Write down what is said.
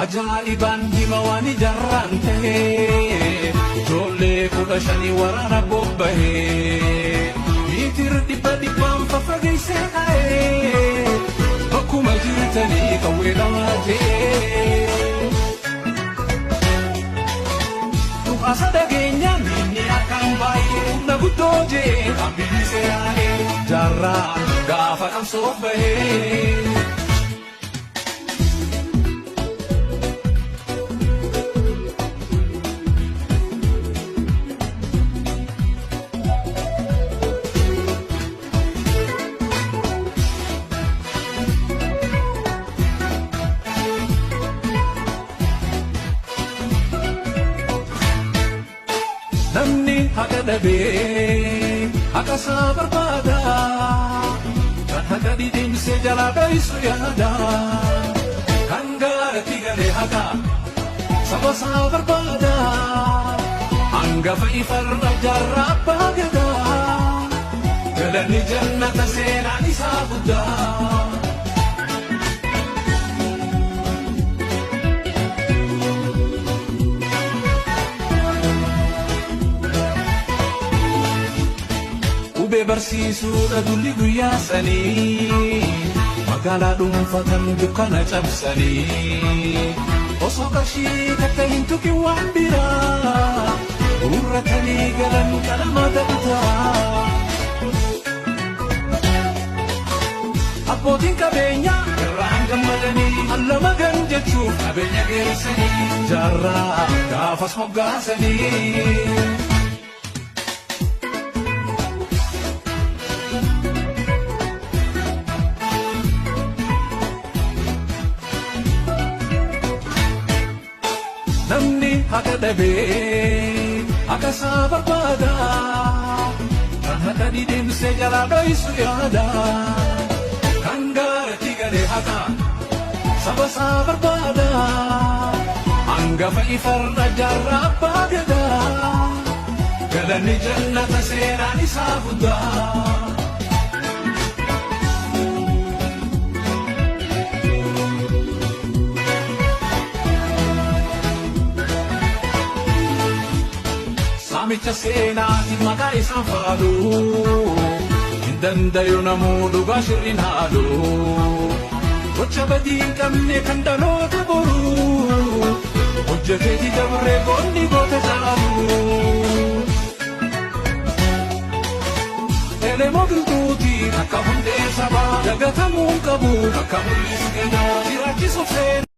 ajaa'iban hima waan ijaarraan ta'ee ijoollee 15 waraana bobba'ee miitir dhibbaan faffageessee ka'ee bakkuma jirtanii qawwee lamaa ta'ee asa dhageenyaan inni akkaan baay'ee humna guddoo jee hambisee yaa'ee jaarraa gaafa qabsoof bahee. Namni haqa dhabee haqa isaa barbaada kan haqa didimsee jalaa dho'isu yaada kan gaaratti galee haqa saba isaa barbaada hangafa ifarra jaarraa abbaa gadaa galanni jannata seenaan isaa guddaa. Barsiisuudha dulli guyyaa sanii magaalaa dhuunfatan dukkana cabsanii osoo qarshii takka hin tuqin waan biraa urratanii galan qalama ta'utaa. Abbootiin qabeenyaa irraan gammadanii allama gan jechuuf qabeenya geessanii jaarraa gaafas moggaasanii. Namni haqa dhabee haqa isaa barbaada kan haqa didimsee jalaa dho'isu yaada kan gaaratti galee haqa saba isaa barbaada hangafa ifarra jaarraa abbaa gadaa galanni jannata seenaan isaa guddaa. Saamicha seenaatiin maqaa isaan faadu hin dandayu namuu dhugaa shirriin haadhu gocha badii hin qabne kan dhaloota boru hojjeteeti dabree goonni goota caalu. Elemoo giltuutii akka hundee sabaa dagatamuu qabu akka mul'isuu jiraachiisuuf seenaa.